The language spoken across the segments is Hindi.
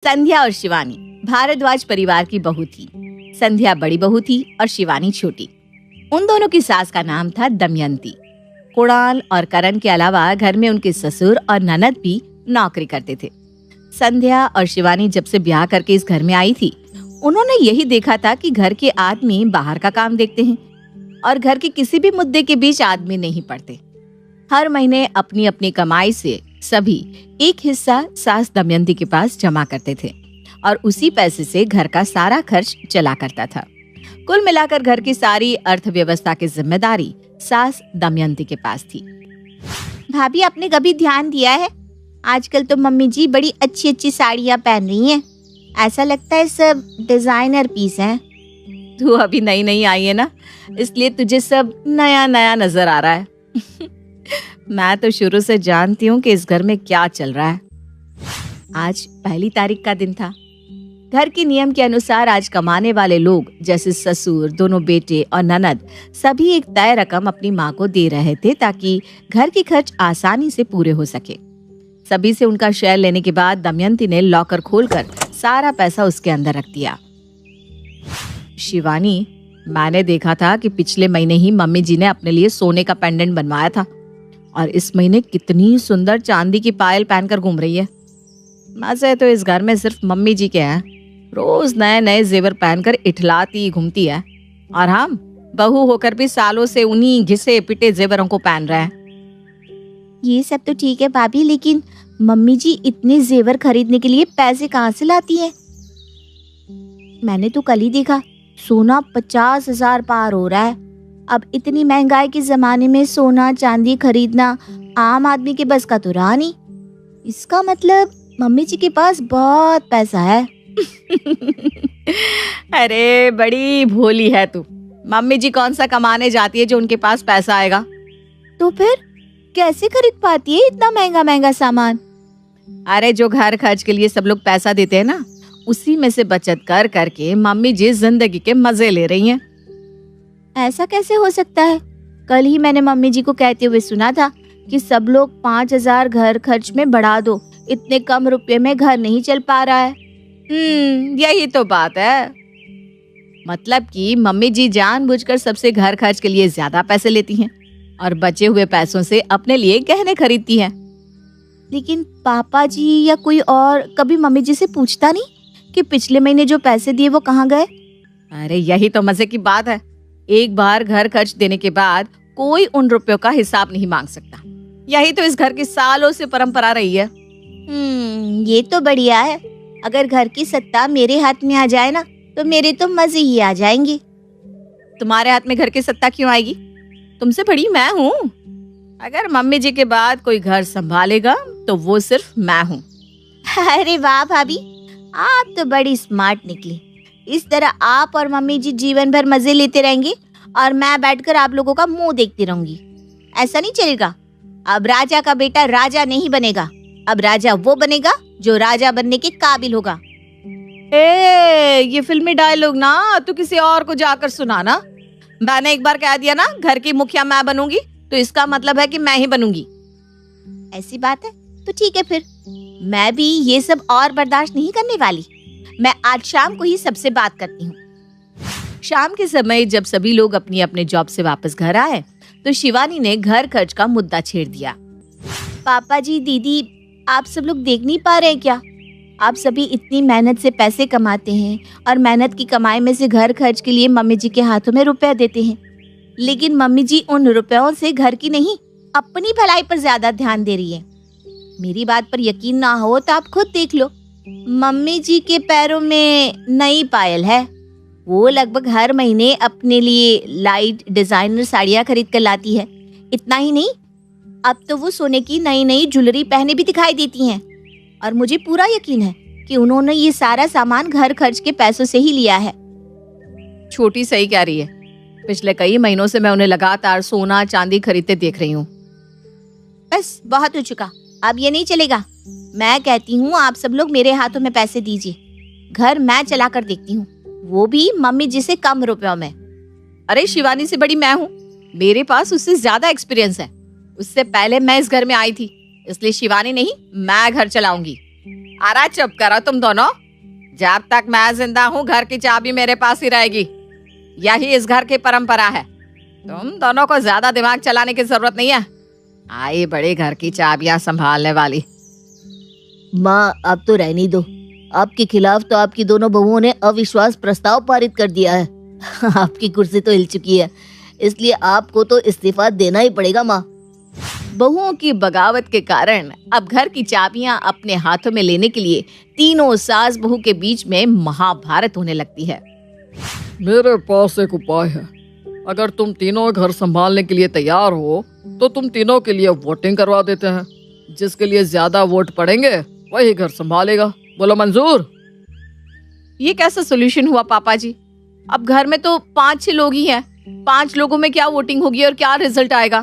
संध्या और शिवानी भारद्वाज परिवार की बहू थी। संध्या बड़ी बहू थी और शिवानी छोटी। उन दोनों की सास का नाम था दमयंती। कुणाल और करण के अलावा घर में उनके ससुर और ननद भी नौकरी करते थे। संध्या और शिवानी जब से ब्याह करके इस घर में आई थी, उन्होंने यही देखा था कि घर के आदमी बाहर का काम देखते हैं और घर के किसी भी मुद्दे के बीच आदमी नहीं पड़ते। हर महीने अपनी अपनी कमाई से सभी एक हिस्सा सास दमयंती के पास जमा करते थे और उसी पैसे से घर का सारा खर्च चला करता था। कुल मिलाकर घर की सारी अर्थव्यवस्था की जिम्मेदारी सास दमयंती के पास थी। भाभी, आपने कभी ध्यान दिया है, आजकल तो मम्मी जी बड़ी अच्छी अच्छी साड़ियाँ पहन रही हैं। ऐसा लगता है सब डिजाइनर पीस हैं। तू अभी नई नई आई है ना, इसलिए तुझे सब नया नया नजर आ रहा है। मैं तो शुरू से जानती हूँ कि इस घर में क्या चल रहा है। आज 1 तारीख का दिन था। घर के नियम के अनुसार आज कमाने वाले लोग जैसे ससुर, दोनों बेटे और ननद सभी एक तय रकम अपनी माँ को दे रहे थे ताकि घर के खर्च आसानी से पूरे हो सके। सभी से उनका शेयर लेने के बाद दमयंती ने लॉकर खोलकर सारा पैसा उसके अंदर रख दिया। शिवानी, मैंने देखा था कि पिछले महीने ही मम्मी जी ने अपने लिए सोने का पेंडेंट बनवाया था और इस महीने कितनी सुंदर चांदी की पायल पहनकर घूम रही है। मजे तो इस घर में सिर्फ मम्मी जी के हैं। रोज नए नए जेवर पहनकर इठलाती घूमती है और हम बहू होकर भी सालों से उन्हीं घिसे पिटे जेवरों को पहन रहे हैं। ये सब तो ठीक है भाभी, लेकिन मम्मी जी इतने जेवर खरीदने के लिए पैसे कहाँ से लाती हैं? मैंने तो कल ही देखा, सोना 50,000 पार हो रहा है। अब इतनी महंगाई के जमाने में सोना चांदी खरीदना आम आदमी के बस का तो रहा नहीं। इसका मतलब मम्मी जी के पास बहुत पैसा है। अरे बड़ी भोली है तू। मम्मी जी कौन सा कमाने जाती है जो उनके पास पैसा आएगा? तो फिर कैसे खरीद पाती है इतना महंगा महंगा सामान? अरे जो घर खर्च के लिए सब लोग पैसा देते हैं ना, उसी में से बचत कर करके मम्मी जी जिंदगी के मजे ले रही हैं। ऐसा कैसे हो सकता है? कल ही मैंने मम्मी जी को कहते हुए सुना था कि सब लोग 5,000 घर खर्च में बढ़ा दो, इतने कम रुपए में घर नहीं चल पा रहा है। यही तो बात है। मतलब कि मम्मी जी जानबूझकर सबसे घर खर्च के लिए ज्यादा पैसे लेती हैं और बचे हुए पैसों से अपने लिए गहने खरीदती हैं। लेकिन पापा जी या कोई और कभी मम्मी जी से पूछता नहीं कि पिछले महीने जो पैसे दिए वो कहाँ गए? अरे यही तो मजे की बात है। एक बार घर खर्च देने के बाद कोई उन रुपयों का हिसाब नहीं मांग सकता। यही तो इस घर की सालों से परंपरा रही है। ये तो बढ़िया है। अगर घर की सत्ता मेरे हाथ में आ जाए ना, तो मेरे तो मजे ही आ जाएंगे। तुम्हारे हाथ में घर की सत्ता क्यों आएगी? तुमसे बड़ी मैं हूँ। अगर मम्मी जी के बाद कोई घर संभालेगा तो वो सिर्फ मैं हूँ। अरे वाह भाभी, आप तो बड़ी स्मार्ट निकली। इस तरह आप और मम्मी जी जीवन भर मजे लेते रहेंगे और मैं बैठकर आप लोगों का मुंह देखती रहूंगी। ऐसा नहीं चलेगा। अब राजा का बेटा राजा नहीं बनेगा। अब राजा वो बनेगा जो राजा बनने के काबिल होगा। ये फिल्मी डायलॉग ना तू किसी और को जाकर सुनाना। मैंने एक बार कह दिया ना, घर की मुखिया मैं बनूंगी, तो इसका मतलब है कि मैं ही बनूंगी। ऐसी बात है तो ठीक है, फिर मैं भी ये सब और बर्दाश्त नहीं करने वाली। मैं आज शाम को ही सबसे बात करती हूँ। शाम के समय जब सभी लोग अपनी अपने जॉब से वापस घर आए तो शिवानी ने घर खर्च का मुद्दा छेड़ दिया। पापा जी, दीदी, आप सब लोग देख नहीं पा रहे हैं क्या? आप सभी इतनी मेहनत से पैसे कमाते हैं और मेहनत की कमाई में से घर खर्च के लिए मम्मी जी के हाथों में रुपया देते हैं, लेकिन मम्मी जी उन रुपयों से घर की नहीं अपनी भलाई पर ज्यादा ध्यान दे रही है। मेरी बात पर यकीन ना हो तो आप खुद देख लो। मम्मी जी के पैरों में नई पायल है। वो लगभग हर महीने अपने लिए लाइट डिजाइनर साड़ियाँ खरीद कर लाती है। इतना ही नहीं, अब तो वो सोने की नई नई ज्वेलरी पहने भी दिखाई देती हैं। और मुझे पूरा यकीन है कि उन्होंने ये सारा सामान घर खर्च के पैसों से ही लिया है। छोटी सही कह रही है। पिछले कई महीनों से मैं उन्हें लगातार सोना चांदी खरीदते देख रही हूँ। बस बहुत हो चुका, अब ये नहीं चलेगा। मैं कहती हूँ आप सब लोग मेरे हाथों में पैसे दीजिए। घर मैं चला कर देखती हूँ, वो भी मम्मी जी से कम रुपयों में। अरे शिवानी से बड़ी मैं हूँ, मेरे पास उससे ज्यादा एक्सपीरियंस है। उससे पहले मैं इस घर में आई थी, इसलिए शिवानी नहीं मैं घर चलाऊंगी। अरे चुप करो तुम दोनों। जब तक मैं जिंदा हूँ घर की चाबी मेरे पास ही रहेगी। यही इस घर की परंपरा है। तुम दोनों को ज्यादा दिमाग चलाने की जरूरत नहीं है। आई बड़ी घर की चाबियां संभालने वाली। माँ अब तो रहने दो। आपके खिलाफ तो आपकी दोनों बहुओं ने अविश्वास प्रस्ताव पारित कर दिया है। आपकी कुर्सी तो हिल चुकी है, इसलिए आपको तो इस्तीफा देना ही पड़ेगा माँ। बहुओं की बगावत के कारण अब घर की चाबियां अपने हाथों में लेने के लिए तीनों सास बहू के बीच में महाभारत होने लगती है। मेरे पास एक उपाय है। अगर तुम तीनों घर संभालने के लिए तैयार हो तो तुम तीनों के लिए वोटिंग करवा देते हैं। जिसके लिए ज्यादा वोट पड़ेंगे वही घर संभालेगा। बोलो मंजूर? ये कैसा सोल्यूशन हुआ पापा जी? अब घर में तो 5-6 लोग ही हैं। 5 लोगों में क्या वोटिंग होगी और क्या रिजल्ट आएगा?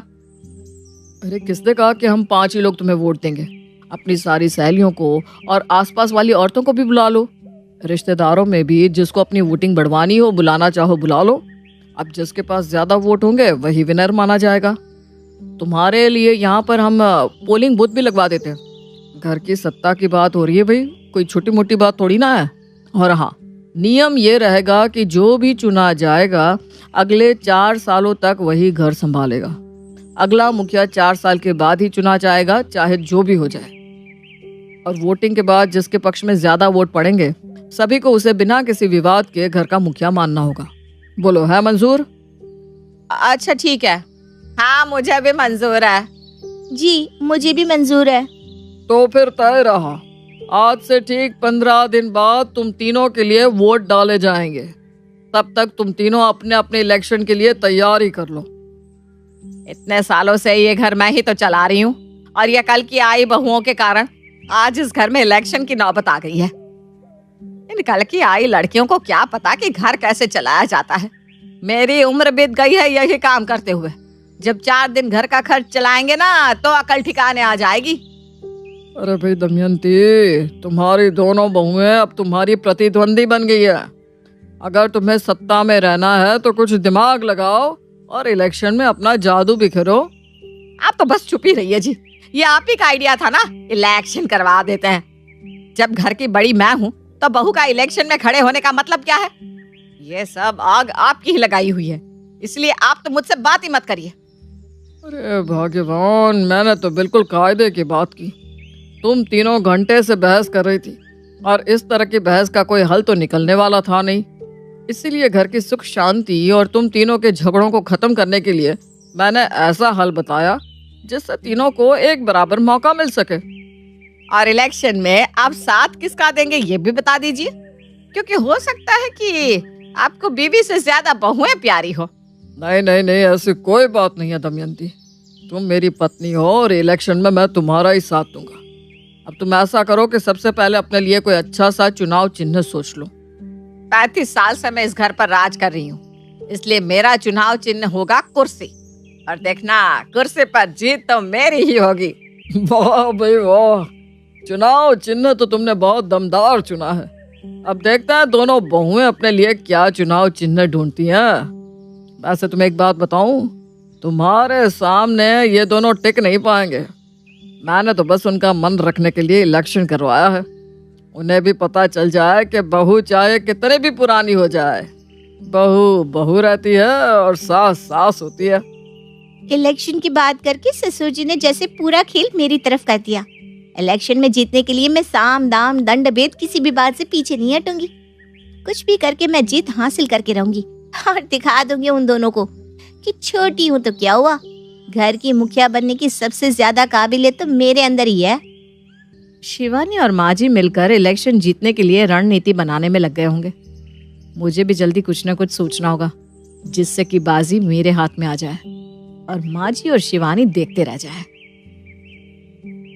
अरे किसने कहा कि हम 5 ही लोग तुम्हें वोट देंगे? अपनी सारी सहेलियों को और आसपास वाली औरतों को भी बुला लो। रिश्तेदारों में भी जिसको अपनी वोटिंग बढ़वानी हो बुलाना चाहो बुला लो। अब जिसके पास ज्यादा वोट होंगे वही विनर माना जाएगा। तुम्हारे लिए यहाँ पर हम पोलिंग बूथ भी लगवा देते हैं। घर की सत्ता की बात हो रही है भाई, कोई छोटी मोटी बात थोड़ी ना है। और हाँ, नियम ये रहेगा कि जो भी चुना जाएगा अगले 4 सालों तक वही घर संभालेगा। अगला मुखिया 4 साल के बाद ही चुना जाएगा, चाहे जो भी हो जाए। और वोटिंग के बाद जिसके पक्ष में ज्यादा वोट पड़ेंगे सभी को उसे बिना किसी विवाद के घर का मुखिया मानना होगा। बोलो है मंजूर? अच्छा ठीक है। हाँ मुझे भी मंजूर है। जी मुझे भी मंजूर है। तो फिर तय रहा। आज से ठीक 15 दिन बाद तुम तीनों के लिए वोट डाले जाएंगे। तब तक तुम तीनों अपने अपने इलेक्शन के लिए तैयारी कर लो। इतने सालों से ये घर मैं ही तो चला रही हूँ और ये कल की आई बहुओं के कारण आज इस घर में इलेक्शन की नौबत आ गई है। इन कल की आई लड़कियों को क्या पता कि घर कैसे चलाया जाता है। मेरी उम्र बीत गई है यही काम करते हुए। जब 4 दिन घर का खर्च चलाएंगे ना तो अकल ठिकाने आ जाएगी। अरे भाई दमयंती, तुम्हारी दोनों बहुएं अब तुम्हारी प्रतिद्वंदी बन गई है। अगर तुम्हें सत्ता में रहना है तो कुछ दिमाग लगाओ और इलेक्शन में अपना जादू बिखेरो। आप तो बस चुप ही रहिए जी। ये आप ही का आइडिया था ना, इलेक्शन करवा देते हैं। जब घर की बड़ी मैं हूँ तो बहू का इलेक्शन में खड़े होने का मतलब क्या है? ये सब आग आपकी ही लगाई हुई है, इसलिए आप तो मुझसे बात ही मत करिए। अरे भाग्यवान, मैंने तो बिल्कुल कायदे की बात की। तुम तीनों घंटे से बहस कर रही थी और इस तरह की बहस का कोई हल तो निकलने वाला था नहीं। इसीलिए घर की सुख शांति और तुम तीनों के झगड़ों को खत्म करने के लिए मैंने ऐसा हल बताया जिससे तीनों को एक बराबर मौका मिल सके। और इलेक्शन में आप साथ किसका देंगे ये भी बता दीजिए, क्योंकि हो सकता है कि आपको बीवी से ज्यादा बहुएं प्यारी हो। नहीं नहीं नहीं, ऐसी कोई बात नहीं है दमयंती। तुम मेरी पत्नी हो और इलेक्शन में मैं तुम्हारा ही साथ दूंगा। अब तुम ऐसा करो कि सबसे पहले अपने लिए कोई अच्छा सा चुनाव चिन्ह सोच लो। 35 साल से मैं इस घर पर राज कर रही हूँ, इसलिए मेरा चुनाव चिन्ह होगा कुर्सी। और देखना, कुर्सी पर जीत तो मेरी ही होगी। वाह भाई वाह, चुनाव चिन्ह तो तुमने बहुत दमदार चुना है। अब देखते हैं दोनों बहुएं अपने लिए क्या चुनाव चिन्ह ढूंढती हैं। वैसे तुम्हें एक बात बताऊं, तुम्हारे सामने ये दोनों टिक नहीं पाएंगे। मैंने तो बस उनका मन रखने के लिए इलेक्शन करवाया है। उन्हें भी पता चल जाए कि बहू चाहे कितने भी पुरानी हो जाए, बहू बहू रहती है और सास सास होती है। इलेक्शन की बात करके ससुर जी ने जैसे पूरा खेल मेरी तरफ कर दिया। इलेक्शन में जीतने के लिए मैं साम दाम दंड भेद किसी भी बात से पीछे नहीं हटूंगी। कुछ भी करके मैं जीत हासिल करके रहूंगी और दिखा दूंगी उन दोनों को कि छोटी हूं तो क्या हुआ, घर की मुखिया बनने की सबसे ज्यादा काबिलियत तो मेरे अंदर ही है। शिवानी और माँ जी मिलकर इलेक्शन जीतने के लिए रणनीति बनाने में लग गए होंगे। मुझे भी जल्दी कुछ न कुछ सोचना होगा जिससे कि बाजी मेरे हाथ में आ जाए और माँ जी और शिवानी देखते रह जाए।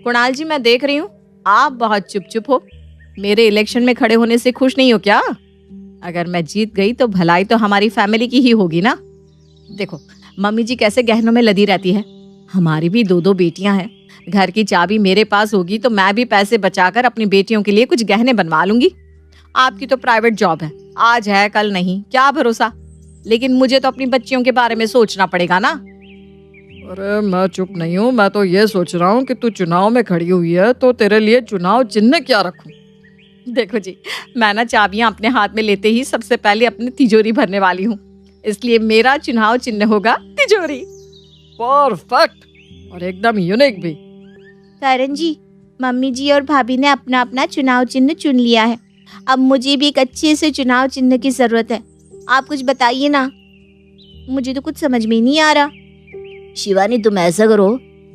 कुणाल जी, मैं देख रही हूँ आप बहुत चुप चुप हो। मेरे इलेक्शन में खड़े होने से खुश नहीं हो क्या? अगर मैं जीत गई तो भलाई तो हमारी फैमिली की ही होगी ना। देखो मम्मी जी कैसे गहनों में लदी रहती है। हमारी भी 2 बेटियां हैं। घर की चाबी मेरे पास होगी तो मैं भी पैसे बचाकर अपनी बेटियों के लिए कुछ गहने बनवा लूंगी। आपकी तो प्राइवेट जॉब है, आज है कल नहीं, क्या भरोसा। लेकिन मुझे तो अपनी बच्चियों के बारे में सोचना पड़ेगा ना। अरे मैं चुप नहीं हूँ, मैं तो ये सोच रहा हूँ कि तू चुनाव में खड़ी हुई है तो तेरे लिए चुनाव चिन्ह क्या रखूं। देखो जी, मैं ना चाबियां अपने हाथ में लेते ही सबसे पहले अपनी तिजोरी भरने वाली हूँ, इसलिए मेरा चुनाव चिन्ह होगा तिजोरी। परफेक्ट और एकदम यूनिक भी। करण जी, मम्मी जी और भाभी ने अपना अपना चुनाव चिन्ह चुन लिया है। अब मुझे भी एक अच्छे से चुनाव चिन्ह की जरूरत है। आप कुछ बताइए ना, मुझे तो कुछ समझ में ही नहीं आ रहा। शिवानी, तुम ऐसा करो,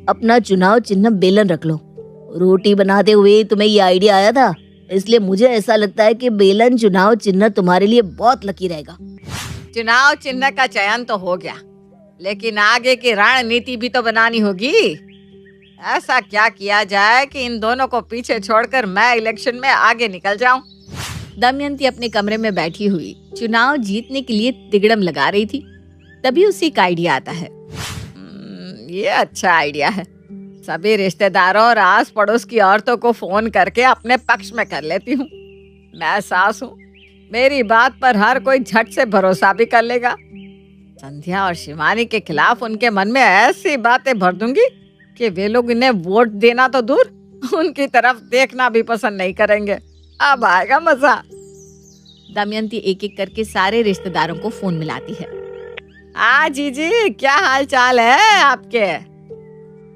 अपना चुनाव चिन्ह बेलन रख लो। रोटी बनाते हुए तुम्हें ये आइडिया आया था, इसलिए मुझे ऐसा लगता है कि बेलन चुनाव चिन्ह तुम्हारे लिए बहुत लकी रहेगा। चुनाव चिन्ह का चयन तो हो गया, लेकिन आगे की रणनीति भी तो बनानी होगी। ऐसा क्या किया जाए कि इन दोनों को पीछे छोड़कर मैं इलेक्शन में आगे निकल जाऊं। दमयंती अपने कमरे में बैठी हुई चुनाव जीतने के लिए तिगड़म लगा रही थी। तभी उसे एक आइडिया आता है। ये अच्छा आइडिया है, सभी रिश्तेदारों और आस पड़ोस की औरतों को फोन करके अपने पक्ष में कर लेती हूँ। मैं सास हूँ, मेरी बात पर हर कोई झट से भरोसा भी कर लेगा। संध्या और शिवानी के खिलाफ उनके मन में ऐसी बातें भर दूंगी कि वे लोग इन्हें वोट देना तो दूर, उनकी तरफ देखना भी पसंद नहीं करेंगे। अब आएगा मजा। दमयंती एक एक करके सारे रिश्तेदारों को फोन मिलाती है। जीजी, क्या हाल चाल है आपके?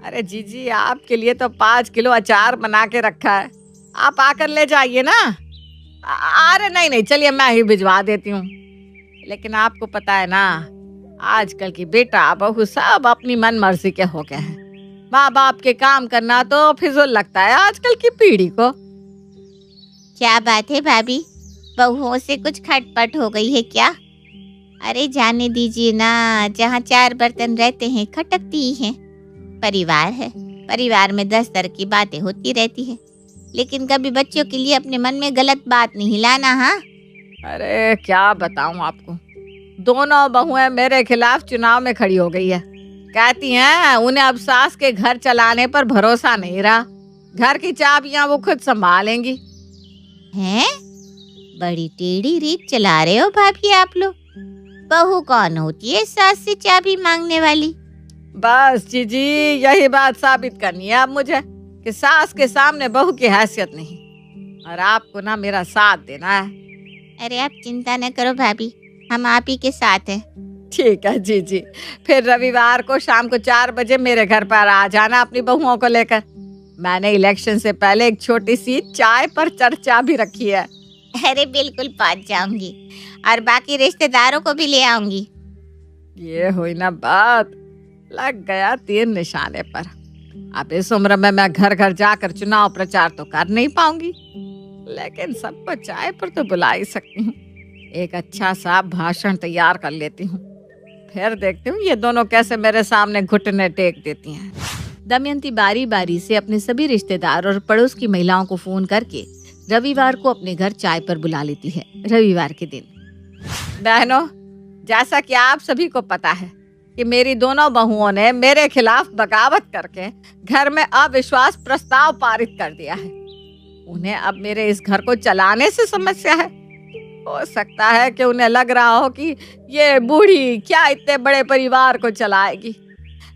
अरे जीजी, आपके लिए तो 5 किलो अचार बना के रखा है, आप आकर ले जाइए ना। अरे नहीं, चलिए मैं ही भिजवा देती हूँ। लेकिन आपको पता है ना, आजकल की बेटा बहू सब अपनी मन मर्जी के हो गए हैं। माँ बाप के काम करना तो फिजूल लगता है आजकल की पीढ़ी को। क्या बात है भाभी, बहुओं से कुछ खटपट हो गई है क्या? अरे जाने दीजिए ना, जहाँ 4 बर्तन रहते हैं खटकती ही हैं। परिवार है, परिवार में 10 तरह की बातें होती रहती है, लेकिन कभी बच्चों के लिए अपने मन में गलत बात नहीं लाना। हाँ, अरे क्या बताऊं आपको, दोनों बहुएं मेरे खिलाफ चुनाव में खड़ी हो गई है। कहती हैं उन्हें अब सास के घर चलाने पर भरोसा नहीं रहा, घर की चाबियां वो खुद संभालेंगी। हैं? बड़ी टेढ़ी रीत चला रहे हो भाभी आप लोग। बहू कौन होती है सास से चाबी मांगने वाली? बस जीजी, यही बात साबित करनी है अब मुझे कि सास के सामने बहू की हैसियत नहीं, और आपको ना मेरा साथ देना है। अरे आप चिंता न करो भाभी, हम आप ही के साथ हैं। ठीक है जीजी, फिर रविवार को शाम को 4 बजे मेरे घर पर आ जाना अपनी बहुओं को लेकर। मैंने इलेक्शन से पहले एक छोटी सी चाय पर चर्चा भी रखी है। अरे बिल्कुल पहुंच जाऊंगी, और बाकी रिश्तेदारों को भी ले आऊंगी। ये हुई ना बात, लग गया तीर निशाने पर। अब इस उम्र में मैं घर घर जाकर चुनाव प्रचार तो कर नहीं पाऊंगी, लेकिन सबको चाय पर तो बुला ही सकती हूँ। एक अच्छा सा भाषण तैयार कर लेती हूँ, फिर देखती हूँ ये दोनों कैसे मेरे सामने घुटने टेक देती हैं। दमयंती बारी बारी से अपने सभी रिश्तेदार और पड़ोस की महिलाओं को फोन करके रविवार को अपने घर चाय पर बुला लेती है। रविवार के दिन, बहनों, जैसा कि आप सभी को पता है कि मेरी दोनों बहुओं ने मेरे खिलाफ बगावत करके घर में अविश्वास प्रस्ताव पारित कर दिया है। उन्हें अब मेरे इस घर को चलाने से समस्या है। हो सकता है कि उन्हें लग रहा हो कि ये बूढ़ी क्या इतने बड़े परिवार को चलाएगी,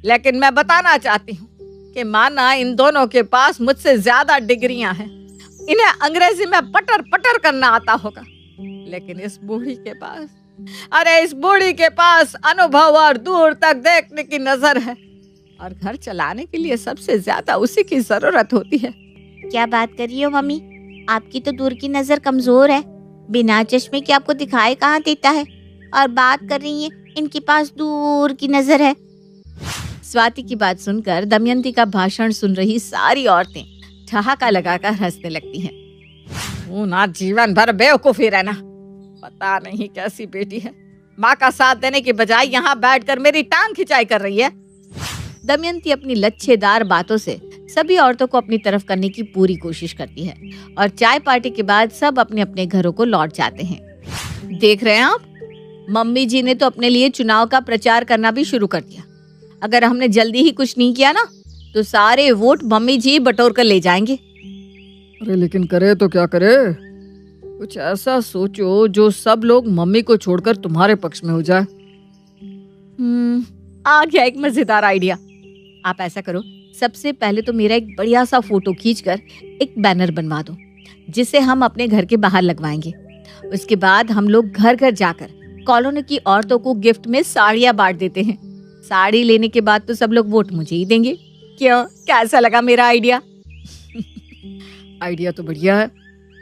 लेकिन मैं बताना चाहती हूँ कि माना इन दोनों के पास मुझसे ज्यादा डिग्रियां हैं, इन्हें अंग्रेजी में पटर पटर करना आता होगा, लेकिन इस बूढ़ी के पास अनुभव और दूर तक देखने की नजर है, और घर चलाने के लिए सबसे ज्यादा उसी की जरूरत होती है। क्या बात कर रही हो मम्मी, आपकी तो दूर की नजर कमजोर है। बिना चश्मे के आपको दिखाई कहाँ देता है, और बात कर रही है इनके पास दूर की नजर है। स्वाति की बात सुनकर दमयंती का भाषण सुन रही सारी औरतें ठहाका लगाकर हंसने लगती हैं। वो ना जीवन भर बेवकूफी रहना, पता नहीं कैसी बेटी है, माँ का साथ देने की बजाय यहाँ बैठकर मेरी टांग खिंचाई कर रही है। दमयंती अपनी लच्छेदार बातों से सभी औरतों को अपनी तरफ करने की पूरी कोशिश करती है, और चाय पार्टी के बाद सब अपने अपने घरों को लौट जाते हैं। देख रहे हैं आप, मम्मी जी ने तो अपने लिए चुनाव का प्रचार करना भी शुरू कर दिया। अगर हमने जल्दी ही कुछ नहीं किया ना, तो सारे वोट मम्मी जी बटोर कर ले जाएंगे। अरे लेकिन करे तो क्या करे, कुछ ऐसा सोचो जो सब लोग मम्मी को छोड़कर तुम्हारे पक्ष में हो जाए। आ गया एक मजेदार आइडिया। आप ऐसा करो, सबसे पहले तो मेरा एक बढ़िया सा फोटो खींचकर एक बैनर बनवा दो, जिसे हम अपने घर के बाहर लगवाएंगे। उसके बाद हम लोग घर घर जाकर कॉलोनी की औरतों को गिफ्ट में साड़ियां बांट देते हैं। साड़ी लेने के बाद तो सब लोग वोट मुझे ही देंगे। क्यों, कैसा लगा मेरा आइडिया? आइडिया तो बढ़िया है,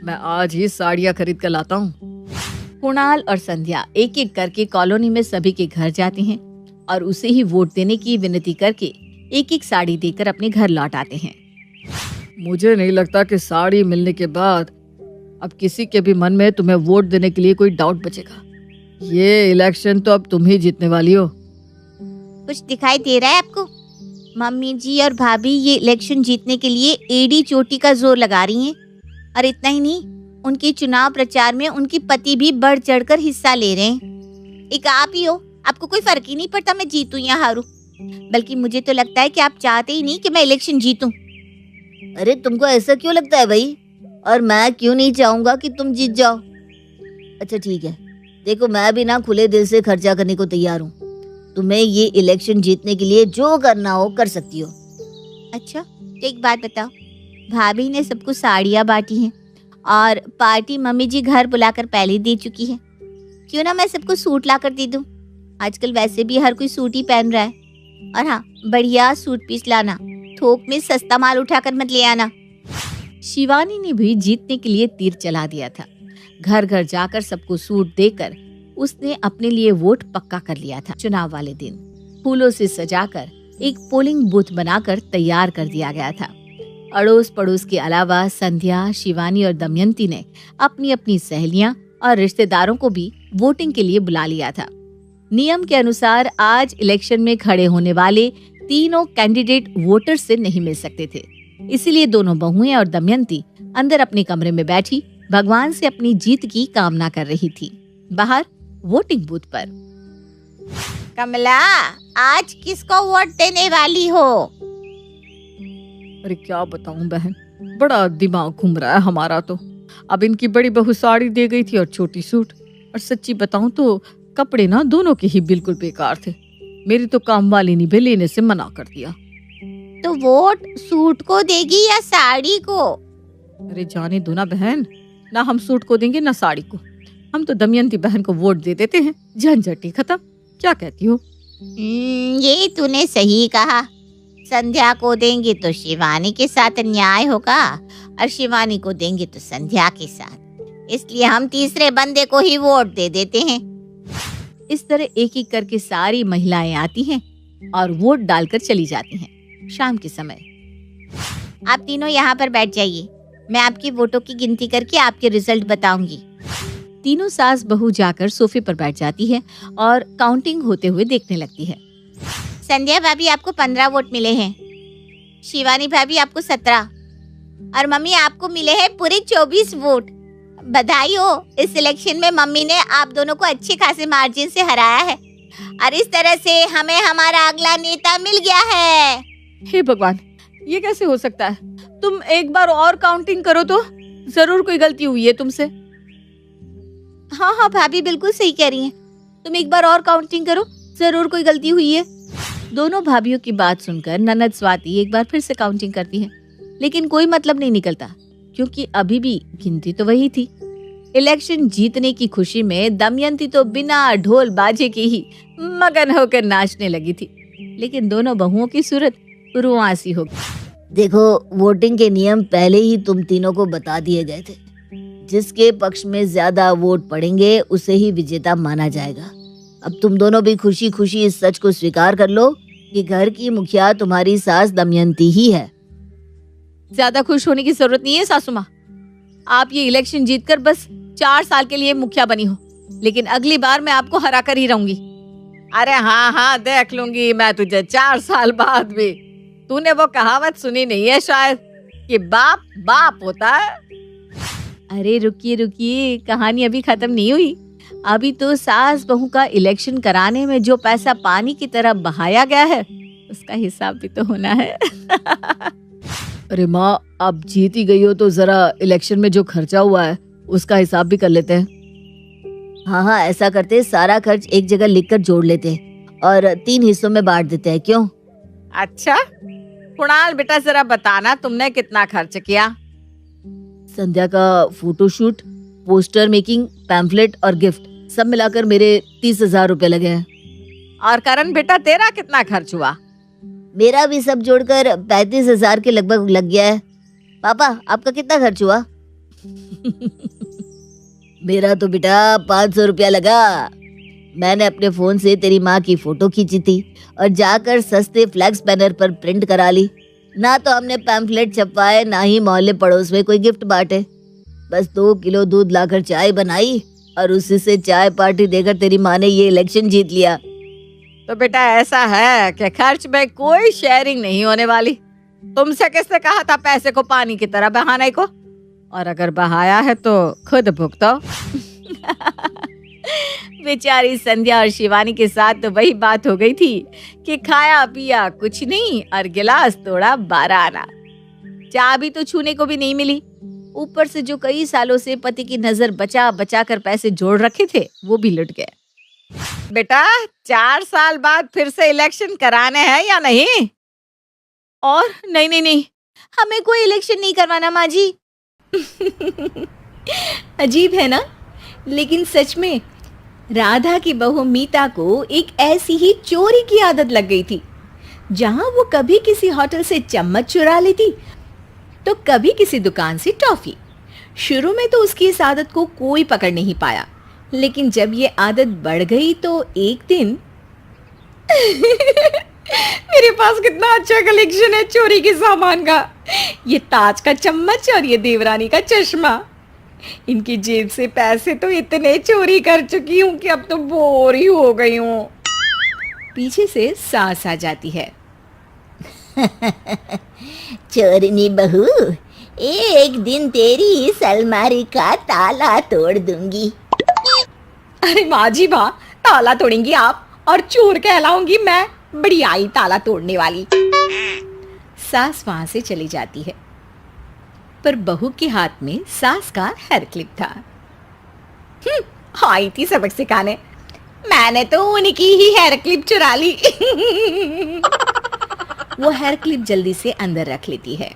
मैं आज ही साड़ियाँ खरीद कर लाता हूँ। कुणाल और संध्या एक एक करके कॉलोनी में सभी के घर जाते हैं और उसे ही वोट देने की विनती करके एक एक साड़ी देकर अपने घर लौट आते हैं। मुझे नहीं लगता कि साड़ी मिलने के बाद अब किसी के भी मन में तुम्हें वोट देने के लिए कोई डाउट बचेगा। ये इलेक्शन तो अब तुम ही जीतने वाली हो। कुछ दिखाई दे रहा है आपको? मम्मी जी और भाभी ये इलेक्शन जीतने के लिए एड़ी चोटी का जोर लगा रही हैं। और इतना ही नहीं, उनके चुनाव प्रचार में उनके पति भी बढ़ चढ़कर हिस्सा ले रहे हैं। एक आप ही हो, आपको कोई फर्क ही नहीं पड़ता मैं जीतूं या हारूं। बल्कि मुझे तो लगता है कि आप चाहते ही नहीं कि मैं इलेक्शन जीतूं। अरे तुमको ऐसा क्यों लगता है भाई? और मैं क्यों नहीं चाहूंगा कि तुम जीत जाओ? अच्छा ठीक है, देखो मैं भी ना खुले दिल से खर्चा करने को तैयार हूँ। तुम्हें ये इलेक्शन जीतने के लिए जो करना हो कर सकती हो। अच्छा तो एक बात बताओ, भाभी ने सबको साड़ियाँ बांटी हैं और पार्टी मम्मी जी घर बुलाकर पहले ही दे चुकी है। क्यों ना मैं सबको सूट ला कर दे दूँ? आजकल वैसे भी हर कोई सूट ही पहन रहा है। और हाँ, बढ़िया सूट पीस लाना, थोक में सस्ता माल उठाकर मत ले आना। शिवानी ने भी जीतने के लिए तीर चला दिया था। घर घर जाकर सबको सूट देकर उसने अपने लिए वोट पक्का कर लिया था। चुनाव वाले दिन फूलों से सजाकर एक पोलिंग बूथ बनाकर तैयार कर दिया गया था। अड़ोस पड़ोस के अलावा संध्या, शिवानी और दमयंती ने अपनी अपनी सहेलियां और रिश्तेदारों को भी वोटिंग के लिए बुला लिया था। नियम के अनुसार आज इलेक्शन में खड़े होने वाले तीनों कैंडिडेट वोटर से नहीं मिल सकते थे। इसीलिए दोनों बहुएं और दमयंती अंदर अपने कमरे में बैठी भगवान से अपनी जीत की कामना कर रही थी। बाहर वोटिंग बूथ पर कमला, आज किसको वोट देने वाली हो? अरे क्या बताऊं बहन, बड़ा दिमाग घूम रहा है हमारा तो। अब इनकी बड़ी बहू साड़ी दे गई थी और छोटी सूट। और सच्ची बताऊं तो कपड़े ना दोनों के ही बिल्कुल बेकार थे। मेरी तो काम वाली ने भी लेने से मना कर दिया। तो वोट सूट को देगी या साड़ी को? अरे जाने दो ना बहन, ना हम सूट को देंगे ना साड़ी को। हम तो दमयंती बहन को वोट दे देते हैं, झंझट ही खत्म। क्या कहती हो? ये तूने सही कहा। संध्या को देंगे तो शिवानी के साथ अन्याय होगा और शिवानी को देंगे तो संध्या के साथ। इसलिए हम तीसरे बंदे को ही वोट दे देते हैं। इस तरह एक एक करके सारी महिलाएं आती हैं और वोट डालकर चली जाती हैं। शाम के समय आप तीनों यहाँ पर बैठ जाइए, मैं आपकी वोटों की गिनती करके आपके रिजल्ट बताऊंगी। तीनों सास बहू जाकर सोफे पर बैठ जाती है और काउंटिंग होते हुए देखने लगती है। संध्या भाभी आपको 15 वोट मिले हैं, शिवानी भाभी आपको 17 और मम्मी आपको मिले हैं पूरे 24 वोट। बधाई हो, इस इलेक्शन में मम्मी ने आप दोनों को अच्छे खासे मार्जिन से हराया है और इस तरह से हमें हमारा अगला नेता मिल गया है। हे भगवान, ये कैसे हो सकता है? तुम एक बार और काउंटिंग करो तो जरूर कोई गलती हुई है तुमसे। हाँ हाँ भाभी बिल्कुल सही कह रही हैं, तुम एक बार और काउंटिंग करो, जरूर कोई गलती हुई है। दोनों भाभियों की बात सुनकर ननद स्वाति एक बार फिर से काउंटिंग करती है, लेकिन कोई मतलब नहीं निकलता, क्योंकि अभी भी गिनती तो वही थी। इलेक्शन जीतने की खुशी में दमयंती तो बिना ढोल बाजे के ही मगन होकर नाचने लगी थी, लेकिन दोनों बहुओं की सूरत रुआसी हो गई। देखो, वोटिंग के नियम पहले ही तुम तीनों को बता दिए गए थे। जिसके पक्ष में ज्यादा वोट पड़ेंगे उसे ही विजेता माना जाएगा। अब तुम दोनों भी खुशी खुशी इस सच को स्वीकार कर लो कि घर की मुखिया तुम्हारी सास दमयंती ही है। ज्यादा खुश होने की जरूरत नहीं है सासू माँ। आप ये इलेक्शन जीतकर बस 4 साल के लिए मुखिया बनी हो, लेकिन अगली बार मैं आपको हरा कर ही रहूंगी। अरे हाँ हाँ, देख लूंगी मैं तुझे 4 साल बाद भी। तूने वो कहावत सुनी नहीं है शायद कि बाप बाप होता है। अरे रुकिए रुकिए, कहानी अभी खत्म नहीं हुई। अभी तो सास बहू का इलेक्शन कराने में जो पैसा पानी की तरह बहाया गया है, उसका हिसाब भी तो होना है। अरे माँ, आप जीत ही गई हो तो जरा इलेक्शन में जो खर्चा हुआ है उसका हिसाब भी कर लेते हैं। हाँ हाँ, ऐसा करते, सारा खर्च एक जगह लिखकर जोड़ लेते हैं और 3 हिस्सों में बांट देते हैं। क्यों? अच्छा कुणाल बेटा, जरा बताना तुमने कितना खर्च किया? संध्या का फोटोशूट, पोस्टर मेकिंग, पैम्फलेट और गिफ्ट सब मिलाकर मेरे 30,000 रुपए लगे हैं। और करण बेटा, तेरा कितना खर्च हुआ? मेरा भी सब जोड़कर 35,000 के लगभग लग गया है। पापा, आपका कितना खर्च हुआ? मेरा तो बेटा 500 रुपया लगा। मैंने अपने फोन से तेरी माँ की फोटो खींची थी और जाकर सस्ते फ्लैक्स बैनर पर प्रिंट करा ली। ना तो हमने पैम्फलेट छपवाए, ना ही मोहल्ले पड़ोस में कोई गिफ्ट बांटे। बस 2 किलो दूध लाकर चाय बनाई और उसी से चाय पार्टी देकर तेरी माँ ने ये इलेक्शन जीत लिया। तो बेटा ऐसा है कि खर्च में कोई शेयरिंग नहीं होने वाली। तुमसे किसने कहा था पैसे को पानी की तरह बहाने को? और अगर बहाया है तो खुद भुगतो। बेचारी संध्या और शिवानी के साथ तो वही बात हो गई थी कि खाया पिया कुछ नहीं और गिलास तोड़ा 12 आना। चाबी तो छूने को भी नहीं मिली। ऊपर से जो कई सालों से पति की नजर बचा बचा कर पैसे जोड़ रखे थे वो भी लुट गए। बेटा 4 साल बाद फिर से इलेक्शन कराने हैं या नहीं? और नहीं नहीं नहीं, हमें कोई इलेक्शन नहीं करवाना माँ जी। अजीब है ना, लेकिन सच में राधा की बहू मीता को एक ऐसी ही चोरी की आदत लग गई थी। जहां वो कभी किसी होटल से चम्मच चुरा लेती तो कभी किसी दुकान से टॉफी। शुरू में तो उसकी इस आदत को कोई पकड़ नहीं पाया, लेकिन जब ये आदत बढ़ गई तो एक दिन मेरे पास कितना अच्छा कलेक्शन है चोरी के सामान का। ये ताज का चम्मच और ये देवरानी का चश्मा। इनकी जेब से पैसे तो इतने चोरी कर चुकी हूँ कि अब तो बोर ही हो गई हूँ। पीछे से सास आ जाती है। चोरनी बहू, एक दिन तेरी इस अलमारी का ताला तोड़ दूंगी। अरे माँ जी माँ, ताला तोड़ेंगी आप और चोर कहलाऊंगी मैं? बड़ी आई ताला तोड़ने वाली। सास वहां से चली जाती है, पर बहू के हाथ में सास का हेयर क्लिप था। आई थी सबक सिखाने, मैंने तो उनकी ही हेयर क्लिप चुरा ली। वो हेयर क्लिप जल्दी से अंदर रख लेती है।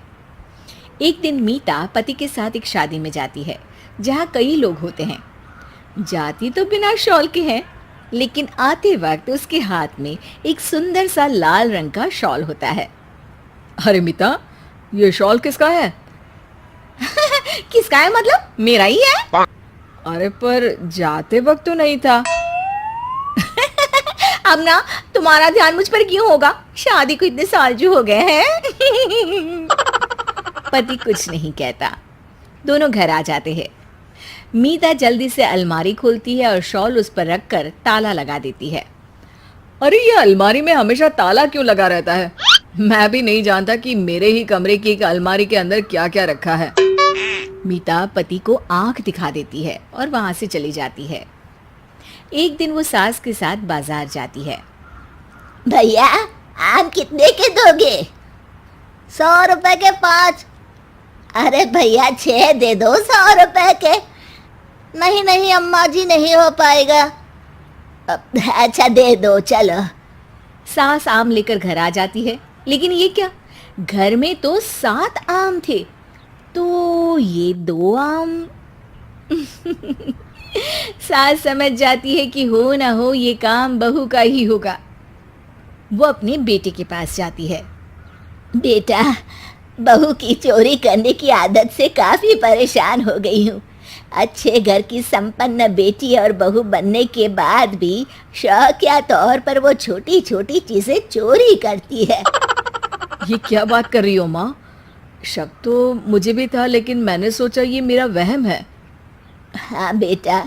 एक दिन मीता पति के साथ एक शादी में जाती है जहाँ कई लोग होते हैं। जाती तो बिना शॉल के है, लेकिन आते वक्त उसके हाथ में एक सुंदर सा लाल रंग का शॉल होता है। अरे मीता, ये शॉल किसका है? किसका है मतलब? मेरा ही है। अरे पर जाते वक्त तो नहीं था। अब ना तुम्हारा ध्यान मुझ पर क्यों होगा? शादी को इतने साल जो हो गए हैं। पति कुछ नहीं कहता। दोनों घर आ जाते हैं। मीता जल्दी से अलमारी खोलती है और शॉल उस पर रखकर ताला लगा देती है। अरे ये अलमारी में हमेशा ताला क्यों लगा रहता है? मैं भी नहीं जानता कि मेरे ही कमरे की एक अलमारी के अंदर क्या क्या रखा है। मीता पति को आंख दिखा देती है और वहां से चली जाती है। एक दिन वो सास के साथ बाजार जाती है। भैया, आम कितने के दोगे? 100 रुपए के 5। अरे भैया 6 दे दो 100 रुपए के। नहीं नहीं अम्मा जी, नहीं हो पाएगा। अच्छा दे दो, चलो। सास आम लेकर घर आ जाती है, लेकिन ये क्या, घर में तो 7 आम थे, तो ये 2 आम। सास समझ जाती है कि हो ना हो ये काम बहू का ही होगा। वो अपने बेटे के पास जाती है। बेटा, बहू की चोरी करने की आदत से काफी परेशान हो गई हूँ। अच्छे घर की संपन्न बेटी और बहू बनने के बाद भी शौकिया तौर पर वो छोटी छोटी चीजें चोरी करती है। ये क्या बात कर रही हो माँ? शक तो मुझे भी था, लेकिन मैंने सोचा ये मेरा वहम है। हाँ बेटा,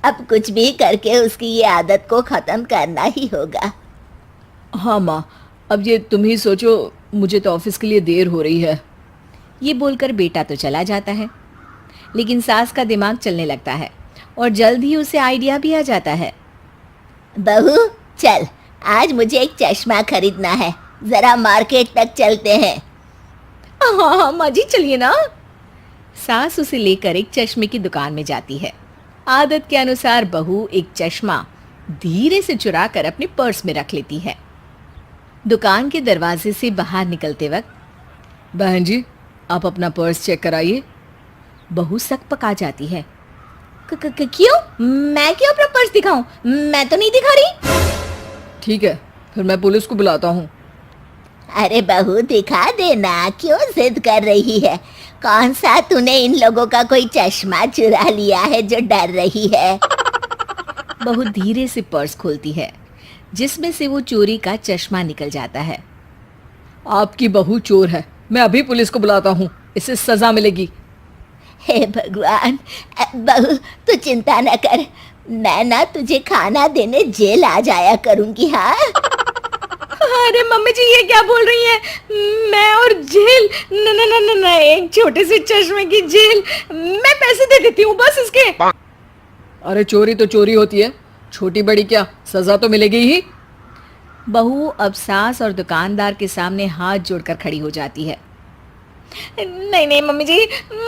अब कुछ भी करके उसकी ये आदत को खत्म करना ही होगा। हाँ माँ, अब ये तुम ही सोचो, मुझे तो ऑफिस के लिए देर हो रही है। ये बोलकर बेटा तो चला जाता है, लेकिन सास का दिमाग चलने लगता है और जल्द ही उसे आइडिया भी आ जाता है। बहू चल, आज मुझे एक चश्मा खरीदना है, जरा मार्केट तक चलते हैं। हाँ हाँ माँ जी, चलिए ना। सास उसे लेकर एक चश्मे की दुकान में जाती है। आदत के अनुसार बहू एक चश्मा धीरे से चुरा कर अपने पर्स में रख लेती है। दुकान के दरवाजे से बाहर निकलते वक्त बहन जी, आप अपना पर्स चेक कराइए। बहू सक पका जाती है। क्यों? मैं क्यों अपना पर्स दिखाऊं? मैं तो नहीं दिखा रही। ठीक है, फिर मैं पुलिस को बुलाता हूँ। अरे बहू दिखा देना, क्यों जिद कर रही है? कौन सा तूने इन लोगों का कोई चश्मा चुरा लिया है जो डर रही है? बहू धीरे से पर्स खोलती है, जिसमें से वो चोरी का चश्मा निकल जाता है। आपकी बहू चोर है, मैं अभी पुलिस को बुलाता हूँ, इसे सजा मिलेगी। हे भगवान, बहू तू चिंता न कर, मैं ना तुझे खाना देने जेल आ जाया करूंगी। हाँ अरे मम्मी जी, ये क्या बोल रही हैं? मैं और जेल? न न न न न, एक छोटे से चश्मे की जेल? मैं पैसे दे देती हूँ बस इसके। अरे चोरी तो चोरी होती है, छोटी बड़ी क्या, सजा तो मिलेगी ही। बहू अब सास और दुकानदार के सामने हाथ जोड़कर खड़ी हो जाती है। नहीं नहीं मम्मी जी,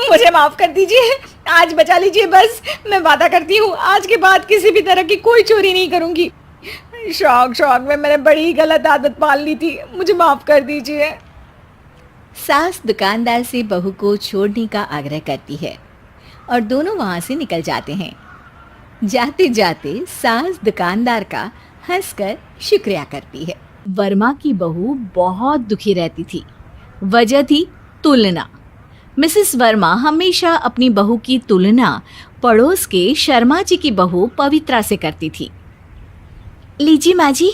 मुझे माफ कर दीजिए, आज बचा लीजिए बस। मैं वादा करती हूँ आज के बाद किसी भी तरह की कोई चोरी नहीं करूँगी। शौक में मैंने बड़ी गलत आदत पाल ली थी, मुझे माफ कर दीजिए। सास दुकानदार से बहू को छोड़ने का आग्रह करती है और दोनों वहां से निकल जाते हैं। जाते जाते सास दुकानदार का हंसकर शुक्रिया करती है। वर्मा की बहू बहुत दुखी रहती थी। वजह थी तुलना। मिसेस वर्मा हमेशा अपनी बहू की तुलना पड़ोस के शर्मा जी की बहू पवित्रा से करती थी। लीजिए माँ जी,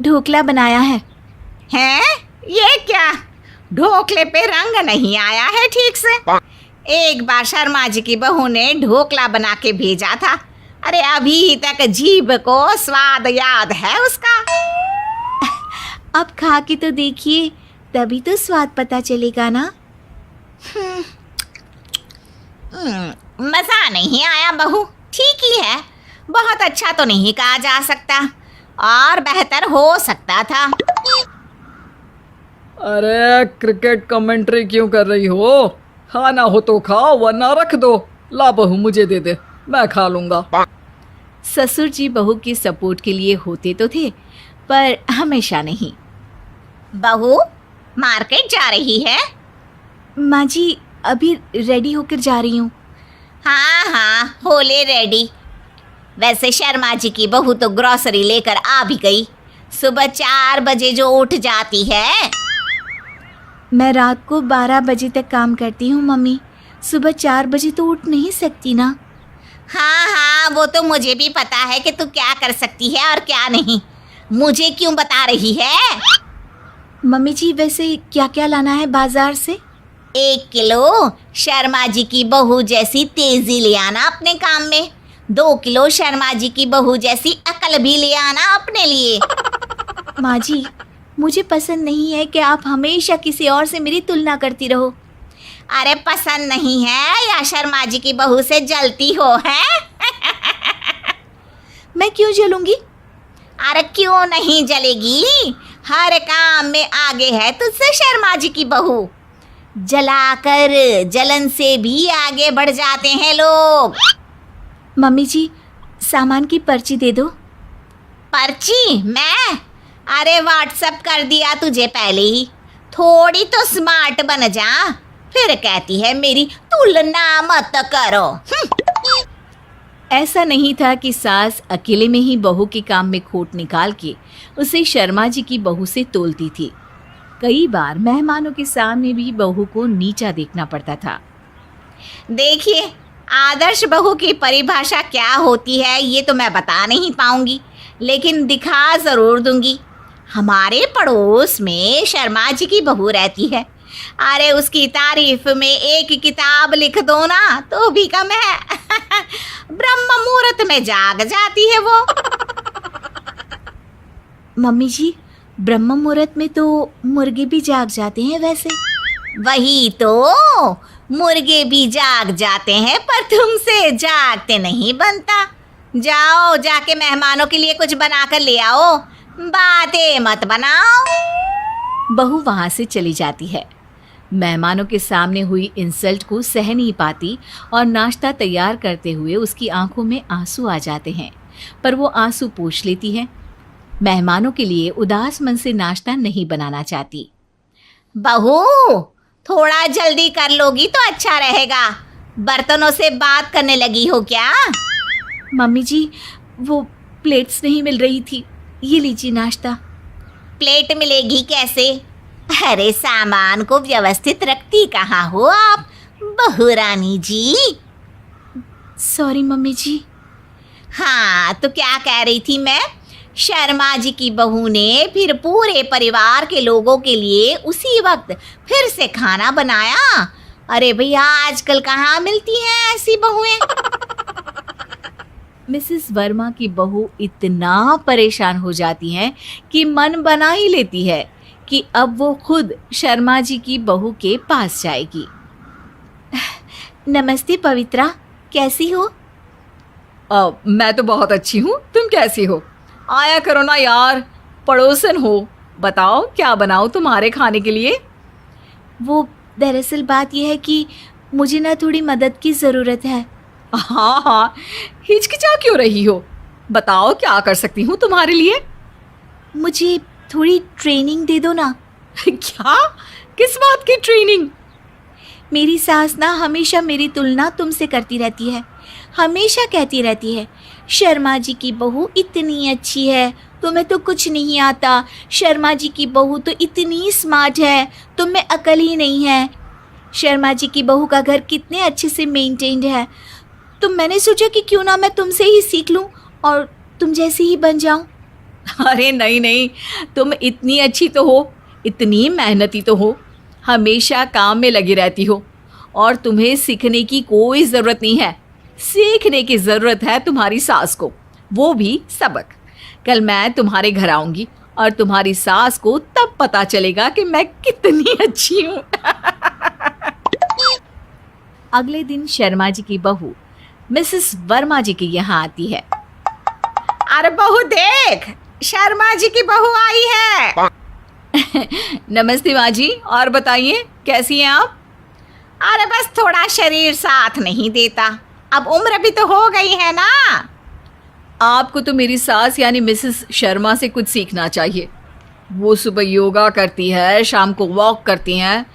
ढोकला बनाया है। हैं? ये क्या? ढोकले पे रंग नहीं आया है ठीक से। एक बार शर्मा जी की बहू ने ढोकला बना के भेजा था। अरे अभी तक जीभ को स्वाद याद है उसका। अब खा के तो देखिए, तभी तो स्वाद पता चलेगा ना। मजा नहीं आया बहू, ठीक ही है, बहुत अच्छा तो नहीं कहा जा सकता और बेहतर हो सकता था। अरे क्रिकेट कमेंट्री क्यों कर रही हो? खाना हो तो खाओ वरना रख दो। ला बहू मुझे दे दे, मैं खा लूंगा। ससुर जी बहू के सपोर्ट के लिए होते तो थे, पर हमेशा नहीं। बहू मार्केट जा रही है? माँ जी अभी रेडी होकर जा रही हूँ। हाँ होले रेडी। वैसे शर्मा जी की बहू तो ग्रोसरी लेकर आ भी गई। सुबह 4 बजे जो उठ जाती है। मैं रात को 12 बजे तक काम करती हूँ मम्मी, सुबह 4 बजे तो उठ नहीं सकती ना। हाँ वो तो मुझे भी पता है कि तू क्या कर सकती है और क्या नहीं। मुझे क्यों बता रही है? मम्मी जी वैसे क्या क्या लाना है बाजार से? 1 किलो शर्मा जी की बहू जैसी तेजी ले आना अपने काम में। 2 किलो शर्मा जी की बहू जैसी अकल भी ले आना अपने लिए। माँ जी मुझे पसंद नहीं है कि आप हमेशा किसी और से मेरी तुलना करती रहो। अरे पसंद नहीं है या शर्मा जी की बहू से जलती हो है? मैं क्यों जलूंगी? अरे क्यों नहीं जलेगी, हर काम में आगे है तुझसे शर्मा जी की बहू। जलाकर जलन से भी आगे बढ़ जाते हैं लोग। मम्मी जी सामान की पर्ची दे दो। पर्ची? मैं? अरे व्हाट्सएप कर दिया तुझे पहले ही। थोड़ी तो स्मार्ट बन जा, फिर कहती है मेरी तुलना मत करो। ऐसा नहीं था कि सास अकेले में ही बहू के काम में खोट निकाल के उसे शर्मा जी की बहू से तोलती थी। कई बार मेहमानों के सामने भी बहू को नीचा देखना पड़ता था। देखिए आदर्श बहू की परिभाषा क्या होती है ये तो मैं बता नहीं पाऊंगी, लेकिन दिखा जरूर दूंगी। हमारे पड़ोस में शर्मा जी की बहू रहती है। अरे उसकी तारीफ में एक किताब लिख दो ना तो भी कम है। ब्रह्म मुहूर्त में जाग जाती है वो। मम्मी जी ब्रह्म मुहूर्त में तो मुर्गे भी जाग जाते हैं वैसे। वही तो, मुर्गे भी जाग जाते हैं पर तुमसे जागते नहीं बनता। जाओ जाके मेहमानों के लिए कुछ बनाकर ले आओ, बातें मत बनाओ। बहू वहां से चली जाती है। मेहमानों के सामने हुई इंसल्ट को सह नहीं पाती और नाश्ता तैयार करते हुए उसकी आंखों में आंसू आ जाते हैं, पर वो आंसू पोंछ लेती है। मेहमानों के लिए उदास मन से नाश्ता नहीं बनाना चाहती। बहू, थोड़ा जल्दी कर लोगी तो अच्छा रहेगा। बर्तनों से बात करने लगी हो क्या? मम्मी जी, वो प्लेट्स नहीं मिल रही थी, ये लीजिए नाश्ता। प्लेट मिलेगी कैसे? अरे सामान को व्यवस्थित रखती कहाँ हो आप, बहू रानी जी? सॉरी मम्मी जी। हाँ, तो क्या कह रही थी मैं? शर्मा जी की बहू ने फिर पूरे परिवार के लोगों के लिए उसी वक्त फिर से खाना बनाया। अरे भैया, आजकल कहाँ मिलती हैं ऐसी बहुएं? मिसेस वर्मा की बहू इतना परेशान हो जाती हैं कि मन बना ही लेती है कि अब वो खुद शर्मा जी की बहू के पास जाएगी। नमस्ते पवित्रा, कैसी हो? मैं तो बहुत अच्छी हूँ, तुम कैसी हो? आया करो ना यार, पड़ोसन हो। बताओ क्या बनाओ तुम्हारे खाने के लिए? वो दरअसल बात यह है कि मुझे ना थोड़ी मदद की ज़रूरत है। हाँ हाँ, हिचकिचा क्यों रही हो? बताओ क्या कर सकती हूँ तुम्हारे लिए? मुझे थोड़ी ट्रेनिंग दे दो ना। क्या? किस बात की ट्रेनिंग? मेरी सास ना हमेशा मेरी तुलना तुमसे करती रहती है। हमेशा कहती रहती है, शर्मा जी की बहू इतनी अच्छी है, तुम्हें तो कुछ नहीं आता। शर्मा जी की बहू तो इतनी स्मार्ट है, तुम में अकल ही नहीं है। शर्मा जी की बहू का घर कितने अच्छे से मेंटेन्ड है। तो मैंने सोचा कि क्यों ना मैं तुमसे ही सीख लूं और तुम जैसी ही बन जाऊं। अरे नहीं नहीं, तुम इतनी अच्छी तो हो, इतनी मेहनती तो हो, हमेशा काम में लगी रहती हो, और तुम्हें सीखने की कोई ज़रूरत नहीं है। सीखने की ज़रूरत है तुम्हारी सास को, वो भी सबक। कल मैं तुम्हारे घर आऊँगी और तुम्हारी सास को तब पता चलेगा कि मैं कितनी अच्छी हूँ। अगले दिन शर्मा जी की बहू मिसेस वर्मा जी के यहाँ आती है। अरे बहू देख, शर्मा जी की बहू आई है। नमस्ते माँ जी, और बताइए कैसी हैं आप? अरे बस थोड़ा शरीर साथ नहीं देता, अब उम्र भी तो हो गई है ना। आपको तो मेरी सास यानी मिसेस शर्मा से कुछ सीखना चाहिए। वो सुबह योगा करती है, शाम को वॉक करती हैं,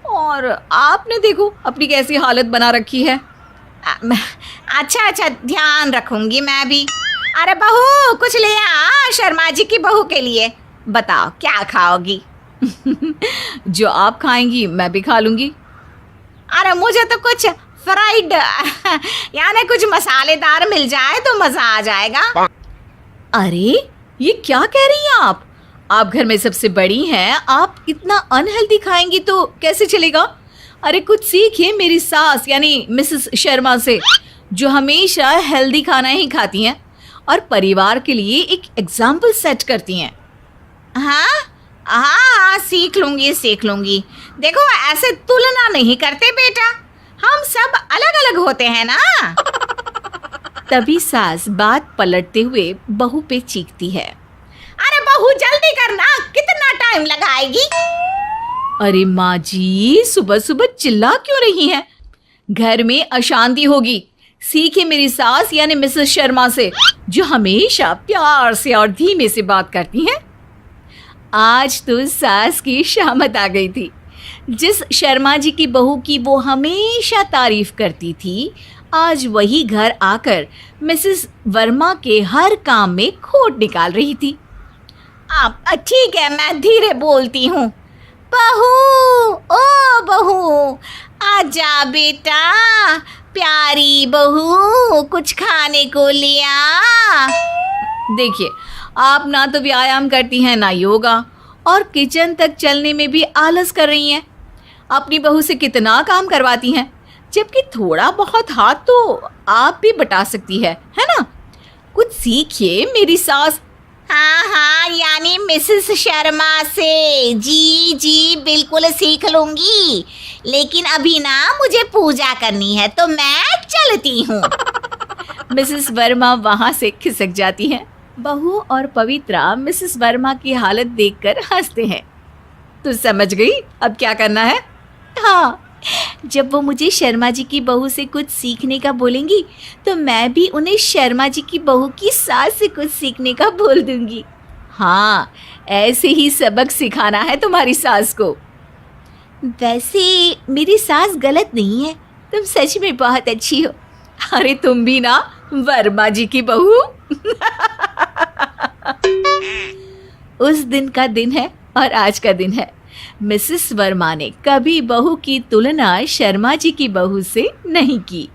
और आपने देखो अपनी कैसी हालत बना रखी है। अच्छा अच्छा, ध्यान रखूंगी मैं भी। अरे बहू, कुछ ले आ शर्मा जी की बहू के लिए। बताओ क्या खाओगी? जो आप खाएंगी मैं भी खा लूंगी। अरे मुझे तो कुछ फ्राइड यानी कुछ मसालेदार मिल जाए तो मजा आ जाएगा। अरे ये क्या कह रही हैं आप? आप घर में सबसे बड़ी हैं, आप इतना अनहेल्दी खाएंगी तो कैसे चलेगा? अरे कुछ सीखिए मेरी सास यानी मिसेस शर्मा से, जो हमेशा हेल्दी खाना ही खाती हैं और परिवार के लिए एक एग्जाम्पल सेट करती हैं। हाँ हाँ हाँ, सीख लूंगी। देखो, ऐसे तुलना नहीं करते बेटा, हम सब अलग अलग होते हैं ना। तभी सास बात पलटते हुए बहू पे चीखती है। अरे बहू जल्दी करना, कितना टाइम लगाएगी? अरे माँ जी, सुबह सुबह चिल्ला क्यों रही हैं? घर में अशांति होगी। सीखे मेरी सास यानी मिसेस शर्मा से, जो हमेशा प्यार से और धीमे से बात करती हैं। आज तो सास की शामत आ गई थी। जिस शर्मा जी की बहू की वो हमेशा तारीफ करती थी, आज वही घर आकर मिसेस वर्मा के हर काम में खोट निकाल रही थी। आप ठीक है, मैं धीरे बोलती हूँ। बहू, ओ बहू, आजा बेटा, प्यारी बहू, कुछ खाने को ले आ। देखिए, आप ना तो व्यायाम करती हैं ना योगा, और किचन तक चलने में भी आलस कर रही हैं। अपनी बहू से कितना काम करवाती हैं, जबकि थोड़ा बहुत हाथ तो आप भी बटा सकती है ना? कुछ सीखिए मेरी सास। हाँ हाँ, यानी मिसेस शर्मा से। जी जी, बिल्कुल सीख लूंगी, लेकिन अभी ना मुझे पूजा करनी है तो मैं चलती हूँ। मिसेस वर्मा वहां से खिसक जाती हैं। बहू और पवित्रा मिसेस वर्मा की हालत देखकर हंसते हैं। तो समझ गई अब क्या करना है? हाँ, जब वो मुझे शर्मा जी की बहू से कुछ सीखने का बोलेंगी तो मैं भी उन्हें शर्मा जी की बहू की सास से कुछ सीखने का बोल दूंगी। हाँ, ऐसे ही सबक सिखाना है तुम्हारी सास को। वैसे मेरी सास गलत नहीं है, तुम सच में बहुत अच्छी हो। अरे तुम भी ना वर्मा जी की बहू। उस दिन का दिन है और आज का दिन है। मिसेस वर्मा ने कभी बहू की तुलना शर्मा जी की बहू से नहीं की।